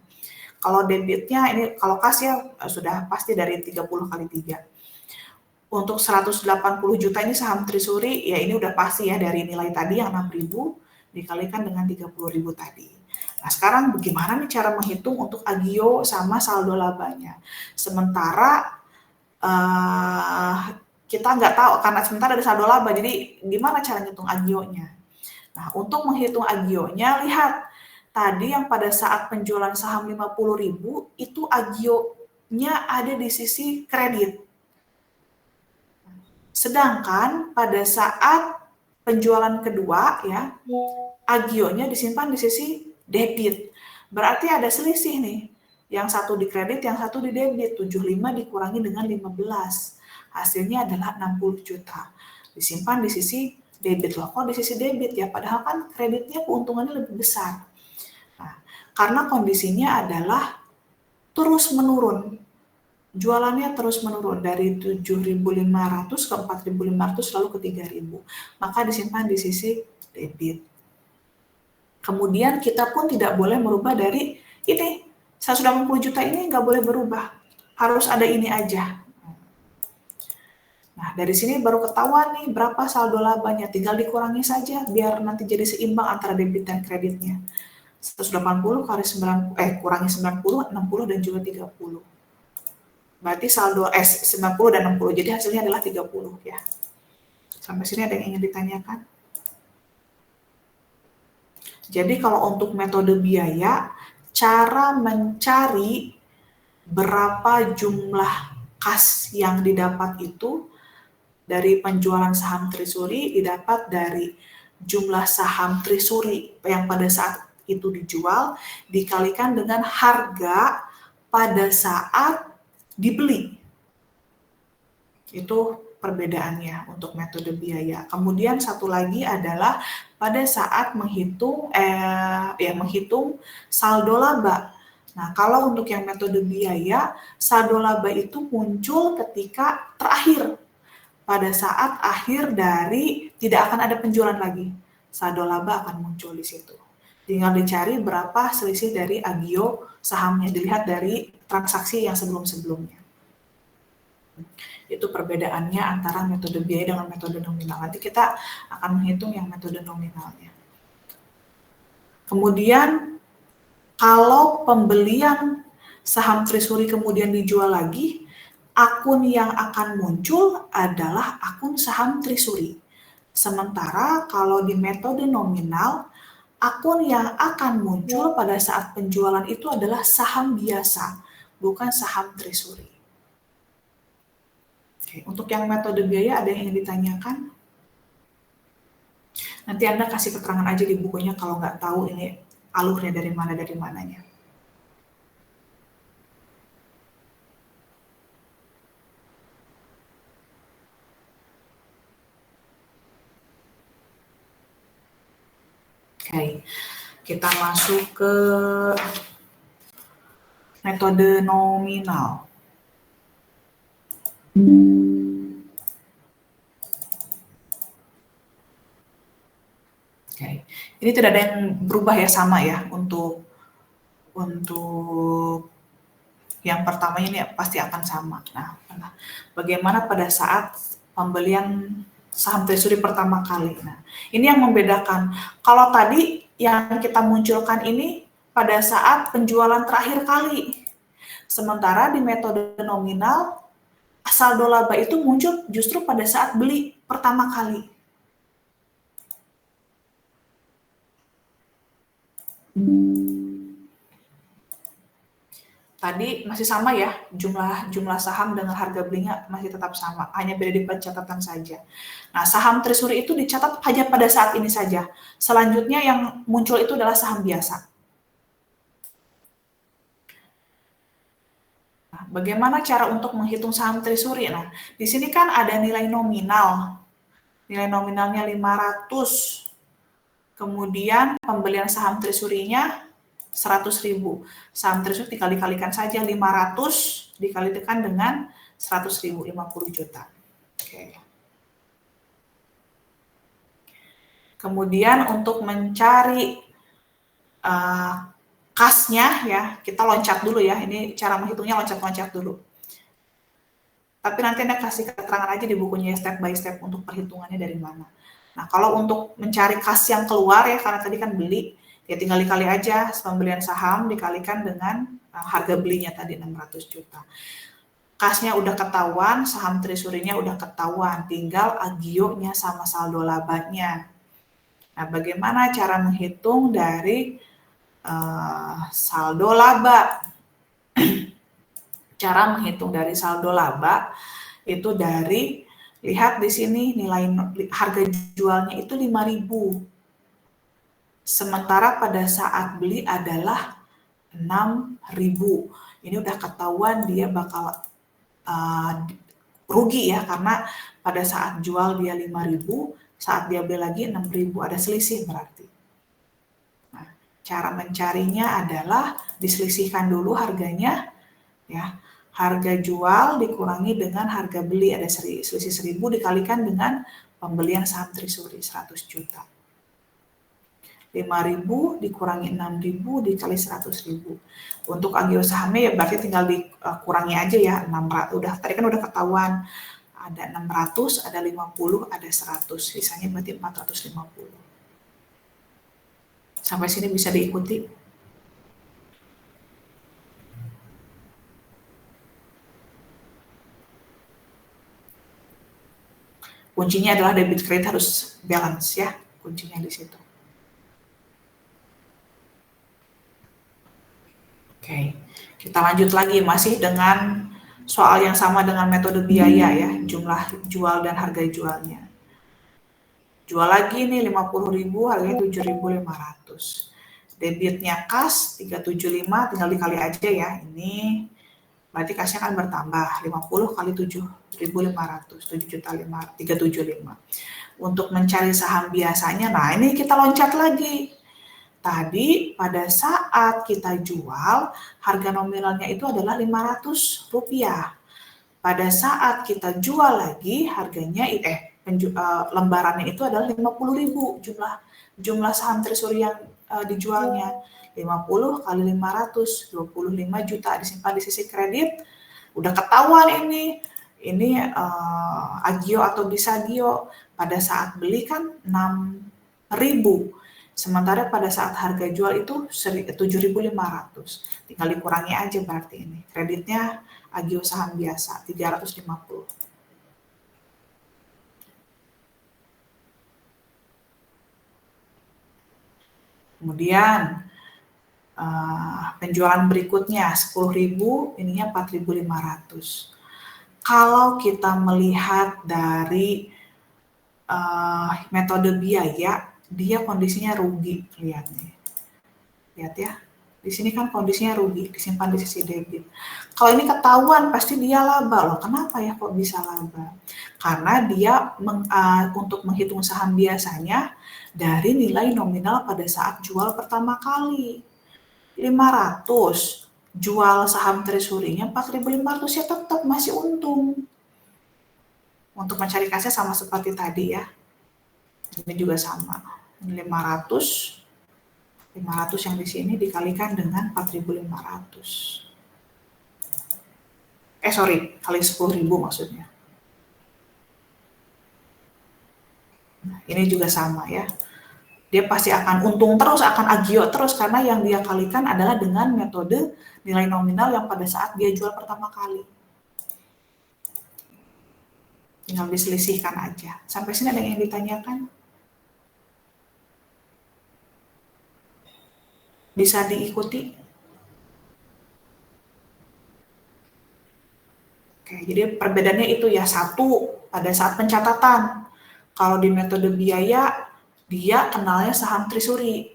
Kalau debitnya ini, kalau kas ya sudah pasti dari 30 kali 3. Untuk 180 juta ini saham treasury, ya ini udah pasti ya dari nilai tadi yang 6.000 dikalikan dengan 30.000 tadi. Nah, sekarang bagaimana nih cara menghitung untuk agio sama saldo labanya? Sementara kita nggak tahu, karena sementara ada saldo laba, jadi gimana cara ngitung agionya? Nah, untuk menghitung agionya, lihat tadi yang pada saat penjualan saham 50.000 itu agionya ada di sisi kredit. Sedangkan pada saat penjualan kedua ya, agionya disimpan di sisi debit. Berarti ada selisih nih. Yang satu di kredit, yang satu di debit. 75 dikurangi dengan 15. Hasilnya adalah 60 juta. Disimpan di sisi debit. Loh, kok di sisi debit ya? Padahal kan kreditnya keuntungannya lebih besar. Nah, karena kondisinya adalah terus menurun. Jualannya terus menurun dari 7.500 ke 4.500 lalu ke 3.000. Maka disimpan di sisi debit. Kemudian kita pun tidak boleh merubah dari ini. 180 juta ini nggak boleh berubah. Harus ada ini aja. Nah, dari sini baru ketahuan nih berapa saldo labanya. Tinggal dikurangi saja biar nanti jadi seimbang antara debit dan kreditnya. 180 kali 90, kurangi 90, 60 dan juga 30. Berarti saldo 90 dan 60. Jadi hasilnya adalah 30 ya. Sampai sini ada yang ingin ditanyakan? Jadi kalau untuk metode biaya, cara mencari berapa jumlah kas yang didapat itu dari penjualan saham treasury didapat dari jumlah saham treasury yang pada saat itu dijual dikalikan dengan harga pada saat dibeli. Itu perbedaannya untuk metode biaya. Kemudian satu lagi adalah pada saat menghitung saldo laba. Nah, kalau untuk yang metode biaya, saldo laba itu muncul ketika terakhir. Pada saat akhir dari tidak akan ada penjualan lagi. Saldo laba akan muncul di situ. Tinggal dicari berapa selisih dari agio sahamnya, dilihat dari transaksi yang sebelum-sebelumnya. Itu perbedaannya antara metode biaya dengan metode nominal. Nanti kita akan menghitung yang metode nominalnya. Kemudian, kalau pembelian saham treasury kemudian dijual lagi, akun yang akan muncul adalah akun saham treasury. Sementara kalau di metode nominal, akun yang akan muncul pada saat penjualan itu adalah saham biasa, bukan saham treasury. Oke, untuk yang metode biaya ada yang ingin ditanyakan? Nanti Anda kasih keterangan aja di bukunya kalau nggak tahu ini alurnya dari mananya. Oke, kita masuk ke metode nominal. Oke, ini tidak ada yang berubah ya, sama ya untuk yang pertamanya ini pasti akan sama. Nah, bagaimana pada saat pembelian saham treasury pertama kali. Nah, ini yang membedakan. Kalau tadi yang kita munculkan ini pada saat penjualan terakhir kali. Sementara di metode nominal, saldo laba itu muncul justru pada saat beli pertama kali. Tadi masih sama ya, jumlah saham dengan harga belinya masih tetap sama, hanya beda di pencatatan saja. Nah, saham treasury itu dicatat hanya pada saat ini saja. Selanjutnya yang muncul itu adalah saham biasa. Nah, bagaimana cara untuk menghitung saham treasury? Nah, di sini kan ada nilai nominal. Nilai nominalnya 500. Kemudian pembelian saham treasury-nya 100.000. Saham treasury dikali-kalikan saja 500 dikalikan dengan 100.000, 50 juta. Oke. Kemudian untuk mencari kasnya ya, kita loncat dulu ya. Ini cara menghitungnya loncat-loncat dulu. Tapi nanti Anda kasih keterangan aja di bukunya step by step untuk perhitungannya dari mana. Nah, kalau untuk mencari kas yang keluar ya, karena tadi kan beli, ya tinggal dikali aja pembelian saham dikalikan dengan harga belinya tadi 600 juta. Kasnya udah ketahuan, saham treasury-nya udah ketahuan, tinggal agio-nya sama saldo labanya. Nah, bagaimana cara menghitung dari saldo laba? Cara menghitung dari saldo laba itu dari, lihat di sini nilai harga jualnya itu 5.000. Sementara pada saat beli adalah 6.000. Ini udah ketahuan dia bakal rugi ya, karena pada saat jual dia 5.000, saat dia beli lagi 6.000, ada selisih berarti. Nah, cara mencarinya adalah diselisihkan dulu harganya ya. Harga jual dikurangi dengan harga beli, ada selisih 1.000 dikalikan dengan pembelian saham treasury 100 juta. 5.000 dikurangi 6.000 dikali 100.000. Untuk agio sahamnya ya berarti tinggal dikurangi aja ya, 600. Udah tadi kan udah ketahuan ada 600, ada 50, ada 100. Sisanya berarti 450. Sampai sini bisa diikuti? Kuncinya adalah debit credit harus balance ya, kuncinya di situ. Oke, kita lanjut lagi masih dengan soal yang sama dengan metode biaya ya, jumlah jual dan harga jualnya. Jual lagi nih 50.000, harganya 7.500. Debitnya kas 375, tinggal dikali aja ya. Ini berarti kasnya kan bertambah 50 kali 7.500, 7.375. Untuk mencari saham biasanya, nah ini kita loncat lagi. Tadi pada saat kita jual, harga nominalnya itu adalah Rp500. Pada saat kita jual lagi, harganya lembarannya itu adalah 50.000 jumlah saham treasury yang dijualnya. 50 kali 500, 25 juta disimpan di sisi kredit. Udah ketahuan ini agio atau disagio. Pada saat beli kan 6.000. Sementara pada saat harga jual itu 7.500. Tinggal dikurangi aja berarti ini. Kreditnya agio saham biasa 350. Kemudian penjualan berikutnya 10.000, ininya 4.500. Kalau kita melihat dari metode biaya, dia kondisinya rugi, lihat nih. Lihat ya. Di sini kan kondisinya rugi, disimpan di sisi debit. Kalau ini ketahuan pasti dia laba loh. Kenapa ya kok bisa laba? Karena dia untuk menghitung saham biasanya dari nilai nominal pada saat jual pertama kali. 500, jual saham treasury-nya 4.500 ya tetap masih untung. Untuk mencari kasnya sama seperti tadi ya. Ini juga sama. 500 yang di sini dikalikan dengan 4.500. Kali 10.000 maksudnya. Ini juga sama ya. Dia pasti akan untung terus, akan agio terus, karena yang dia kalikan adalah dengan metode nilai nominal yang pada saat dia jual pertama kali. Tinggal diselisihkan aja. Sampai sini ada yang ditanyakan? Bisa diikuti? Oke, jadi perbedaannya itu ya, satu, pada saat pencatatan. Kalau di metode biaya, dia kenalnya saham Trisuri.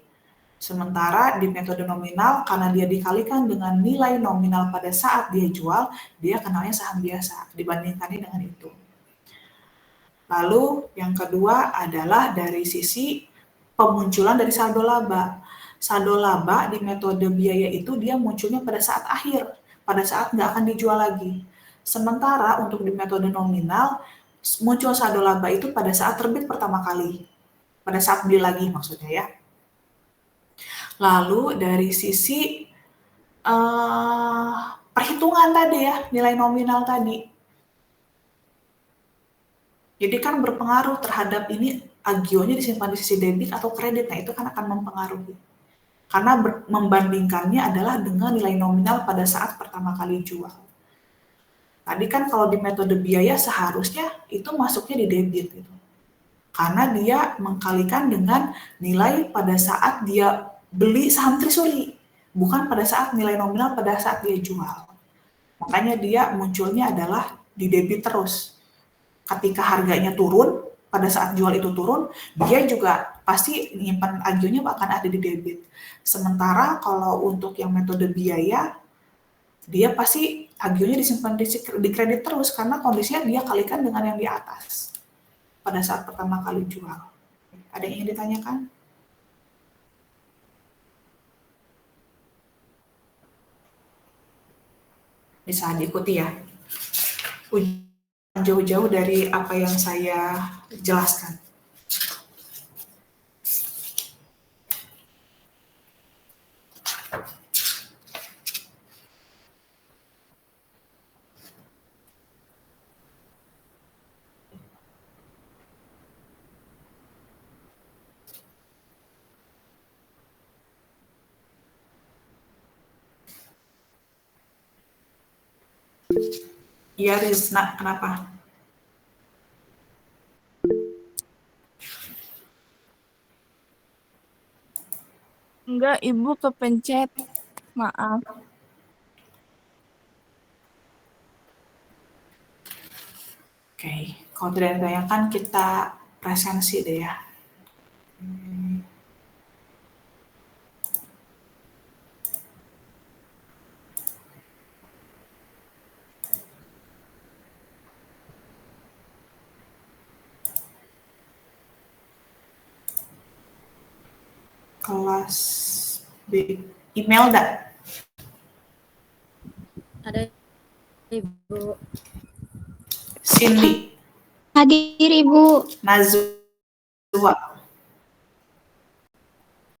Sementara di metode nominal, karena dia dikalikan dengan nilai nominal pada saat dia jual, dia kenalnya saham biasa, dibandingkannya dengan itu. Lalu yang kedua adalah dari sisi pemunculan dari saldo laba. Saldo laba di metode biaya itu dia munculnya pada saat akhir, pada saat nggak akan dijual lagi. Sementara untuk di metode nominal, muncul saldo laba itu pada saat terbit pertama kali, pada saat beli lagi maksudnya ya. Lalu dari sisi perhitungan tadi ya, nilai nominal tadi. Jadi kan berpengaruh terhadap ini agionya disimpan di sisi debit atau kredit, nah itu kan akan mempengaruhi. Karena membandingkannya adalah dengan nilai nominal pada saat pertama kali jual. Tadi kan kalau di metode biaya seharusnya itu masuknya di debit gitu. Karena dia mengkalikan dengan nilai pada saat dia beli saham Trisuri, bukan pada saat nilai nominal pada saat dia jual. Makanya dia munculnya adalah di debit terus. Ketika harganya turun, pada saat jual itu turun, dia juga pasti nyimpan agionya akan ada di debit. Sementara kalau untuk yang metode biaya, dia pasti agionya disimpan di kredit terus karena kondisinya dia kalikan dengan yang di atas pada saat pertama kali jual. Ada yang ingin ditanyakan? Bisa diikuti ya. Jauh-jauh dari apa yang saya jelaskan. Iya, Rizna, kenapa? Enggak, Ibu kepencet. Maaf. Oke, kalau tidak ditanyakan kita presensi deh ya. Kelas B. Email enggak? Ada, Ibu. Cindy. Hadir, Ibu. Nazwa.